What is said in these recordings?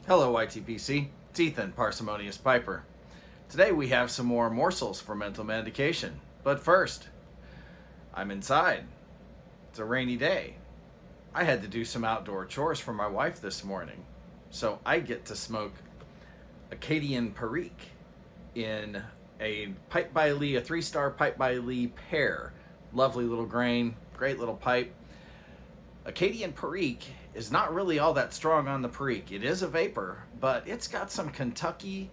Hello, YTPC. It's Ethan, Parsimonious Piper. Today we have some more morsels for mental manducation. But first, I'm inside. It's a rainy day. I had to do some outdoor chores for my wife this morning. So I get to smoke Acadian Perique in a pipe by Lee, a 3-star pipe by Lee pear. Lovely little grain, great little pipe. Acadian Perique is not really all that strong on the Perique. It is a vapor, but it's got some Kentucky,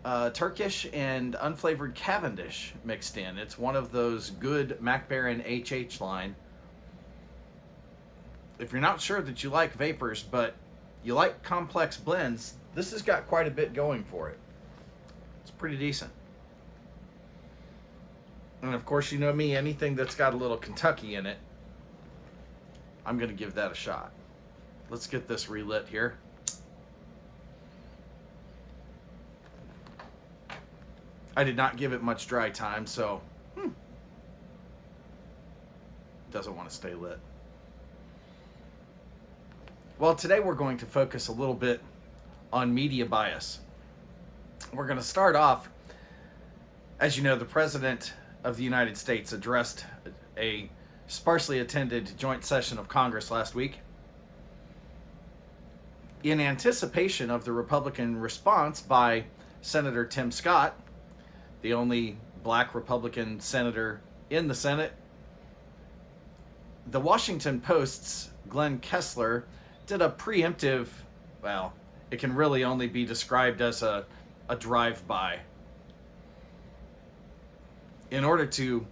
Turkish, and unflavored Cavendish mixed in. It's one of those good Mac Baren HH line. If you're not sure that you like vapors, but you like complex blends, this has got quite a bit going for it. It's pretty decent. And of course, you know me, anything that's got a little Kentucky in it, I'm going to give that a shot. Let's get this relit here. I did not give it much dry time, so it doesn't want to stay lit. Well, today we're going to focus a little bit on media bias. We're going to start off, as you know, the President of the United States addressed a sparsely attended joint session of Congress last week in anticipation of the Republican response by Senator Tim Scott, the only black Republican senator in the Senate. The Washington Post's Glenn Kessler did a preemptive, well, it can really only be described as a drive-by, in order to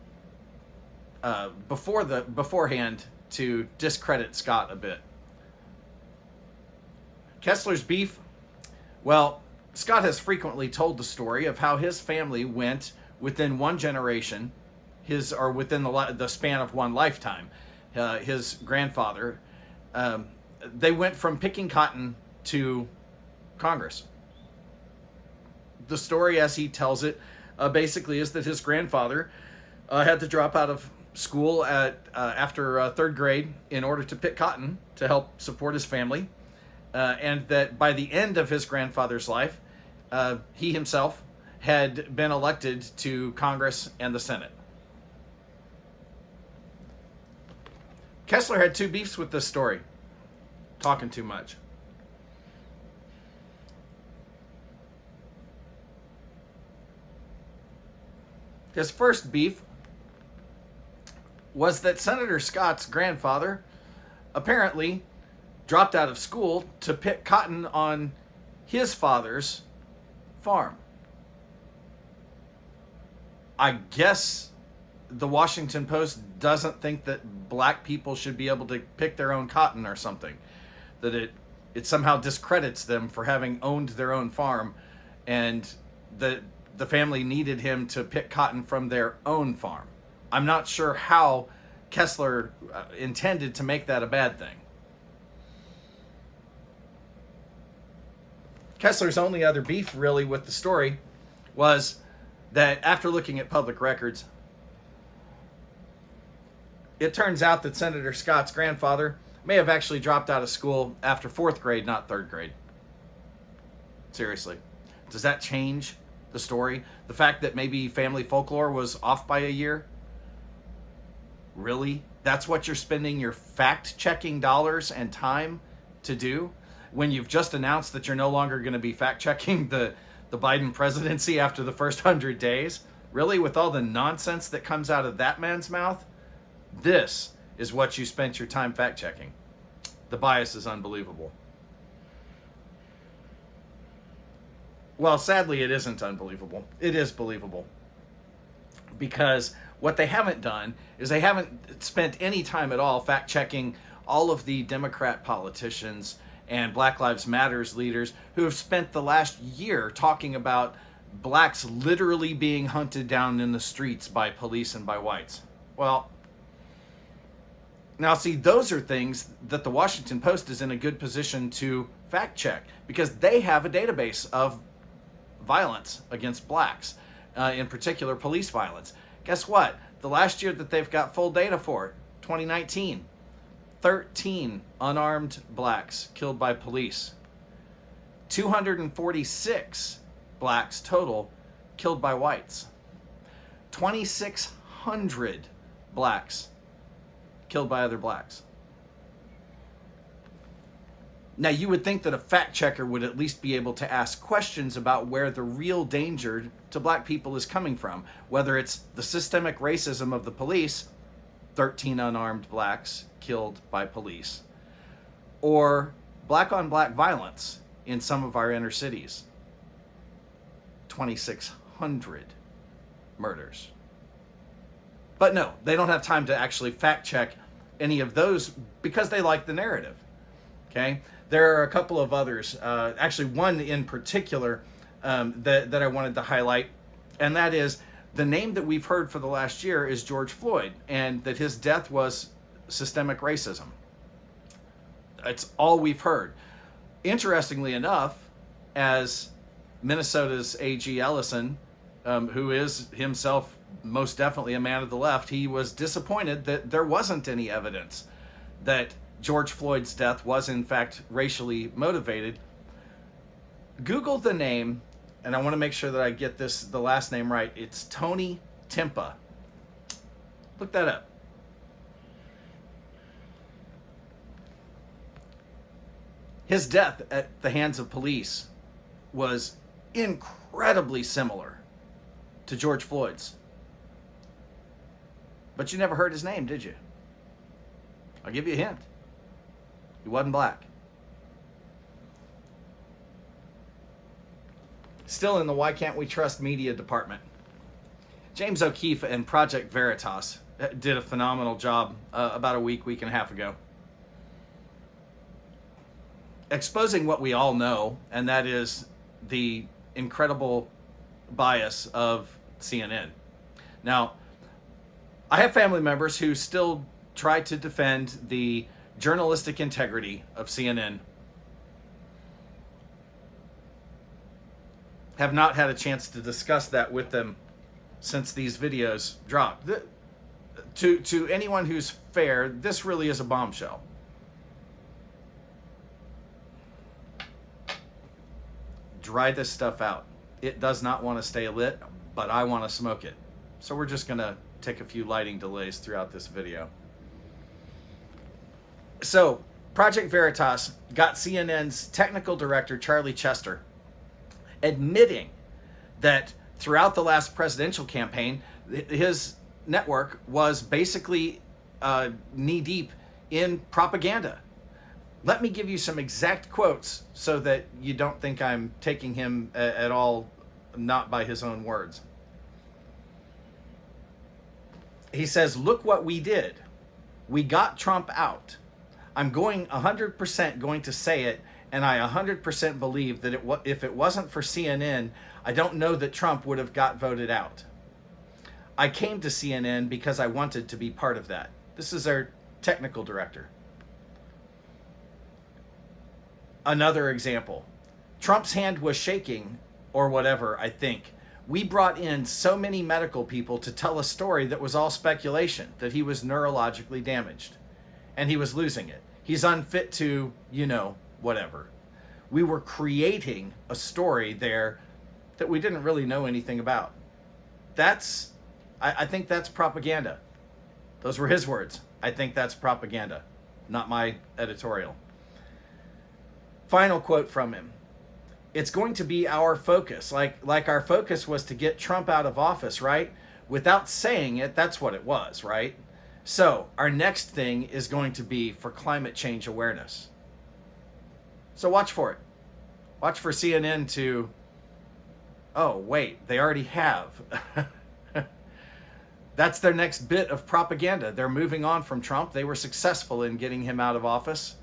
beforehand to discredit Scott a bit. Kessler's beef, well, Scott has frequently told the story of how his family went within one generation, within the span of one lifetime. His grandfather, they went from picking cotton to Congress. The story, as he tells it, basically is that his grandfather had to drop out of school after third grade in order to pick cotton to help support his family, and that by the end of his grandfather's life, he himself had been elected to Congress and the Senate. Kessler had two beefs with this story. Talking too much. His first beef was that Senator Scott's grandfather apparently dropped out of school to pick cotton on his father's farm. I guess the Washington Post doesn't think that black people should be able to pick their own cotton or something. That it somehow discredits them for having owned their own farm, and the family needed him to pick cotton from their own farm. I'm not sure how Kessler intended to make that a bad thing. Kessler's only other beef really with the story was that after looking at public records, it turns out that Senator Scott's grandfather may have actually dropped out of school after fourth grade, not third grade. Seriously. Does that change the story? The fact that maybe family folklore was off by a year? Really? That's what you're spending your fact-checking dollars and time to do? When you've just announced that you're no longer going to be fact-checking the Biden presidency after the first 100 days? Really? With all the nonsense that comes out of that man's mouth? This is what you spent your time fact-checking. The bias is unbelievable. Well, sadly, it isn't unbelievable. It is believable. Because what they haven't done is they haven't spent any time at all fact-checking all of the Democrat politicians and Black Lives Matters leaders who have spent the last year talking about blacks literally being hunted down in the streets by police and by whites. Well, now see, those are things that the Washington Post is in a good position to fact check, because they have a database of violence against blacks, in particular police violence. Guess what? The last year that they've got full data for, 2019, 13 unarmed blacks killed by police. 246 blacks total killed by whites. 2,600 blacks killed by other blacks. Now, you would think that a fact checker would at least be able to ask questions about where the real danger to black people is coming from, whether it's the systemic racism of the police, 13 unarmed blacks killed by police, or black on black violence in some of our inner cities. 2,600 murders. But no, they don't have time to actually fact check any of those because they like the narrative. Okay? There are a couple of others, actually one in particular that I wanted to highlight, and that is the name that we've heard for the last year is George Floyd, and that his death was systemic racism. It's all we've heard. Interestingly enough, as Minnesota's A.G. Ellison, who is himself most definitely a man of the left, he was disappointed that there wasn't any evidence that George Floyd's death was in fact racially motivated. Google the name, and I want to make sure that I get the last name right. It's Tony Timpa. Look that up. His death at the hands of police was incredibly similar to George Floyd's. But you never heard his name, did you? I'll give you a hint. He wasn't black. Still in the Why Can't We Trust Media department. James O'Keefe and Project Veritas did a phenomenal job about a week and a half ago, exposing what we all know, and that is the incredible bias of CNN. Now, I have family members who still try to defend the journalistic integrity of CNN. Have not had a chance to discuss that with them since these videos dropped. To anyone who's fair, this really is a bombshell. Dry this stuff out. It does not want to stay lit, but I want to smoke it. So we're just going to take a few lighting delays throughout this video. So, Project Veritas got CNN's technical director, Charlie Chester, admitting that throughout the last presidential campaign, his network was basically knee-deep in propaganda. Let me give you some exact quotes so that you don't think I'm taking him at all not by his own words. He says, "Look what we did. We got Trump out. I'm going 100% going to say it, and I 100% believe that if it wasn't for CNN, I don't know that Trump would have got voted out. I came to CNN because I wanted to be part of that." This is our technical director. Another example. Trump's hand was shaking, or whatever, I think. We brought in so many medical people to tell a story that was all speculation, that he was neurologically damaged, and he was losing it. He's unfit to, whatever. We were creating a story there that we didn't really know anything about. I think that's propaganda. Those were his words. I think that's propaganda, not my editorial. Final quote from him. "It's going to be our focus, like our focus was to get Trump out of office, right? Without saying it, that's what it was, right? So our next thing is going to be for climate change awareness." So watch for it. Watch for CNN to, oh, wait, they already have. That's their next bit of propaganda. They're moving on from Trump. They were successful in getting him out of office.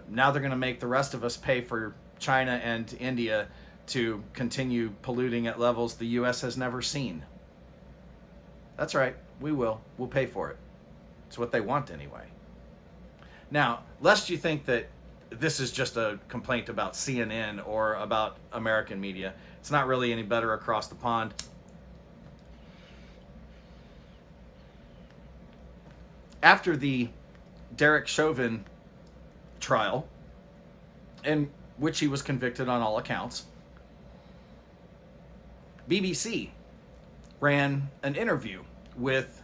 Now they're going to make the rest of us pay for China and India to continue polluting at levels the U.S. has never seen. That's right. We will. We'll pay for it. It's what they want anyway. Now, lest you think that this is just a complaint about CNN or about American media, it's not really any better across the pond. After the Derek Chauvin trial, and which he was convicted on all accounts, BBC ran an interview with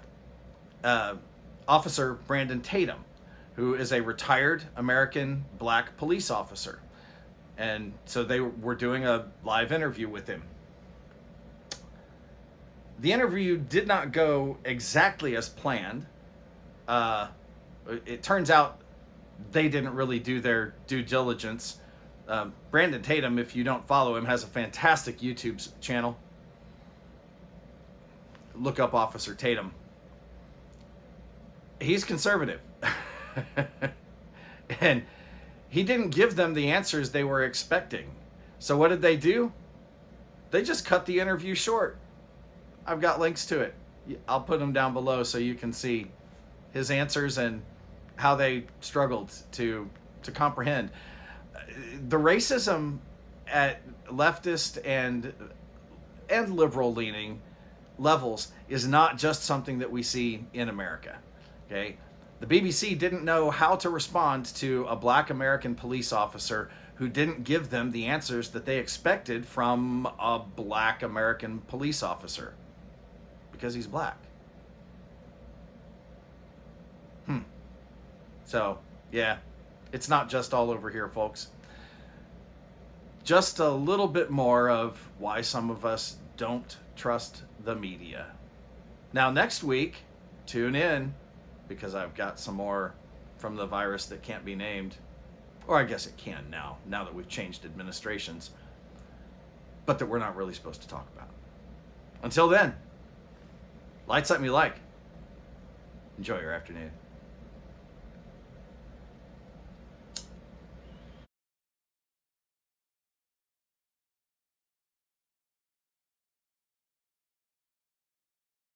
Officer Brandon Tatum, who is a retired American black police officer. And so they were doing a live interview with him. The interview did not go exactly as planned. It turns out they didn't really do their due diligence. Brandon Tatum, if you don't follow him, has a fantastic YouTube channel. Look up Officer Tatum. He's conservative. And he didn't give them the answers they were expecting. So what did they do? They just cut the interview short. I've got links to it. I'll put them down below so you can see his answers and how they struggled to comprehend. The racism at leftist and liberal leaning levels is not just something that we see in America. Okay? The BBC didn't know how to respond to a black American police officer who didn't give them the answers that they expected from a black American police officer because he's black. So, yeah, it's not just all over here, folks. Just a little bit more of why some of us don't trust the media. Now, next week, tune in, because I've got some more from the virus that can't be named. Or I guess it can now that we've changed administrations. But that we're not really supposed to talk about. Until then, light something you like. Enjoy your afternoon.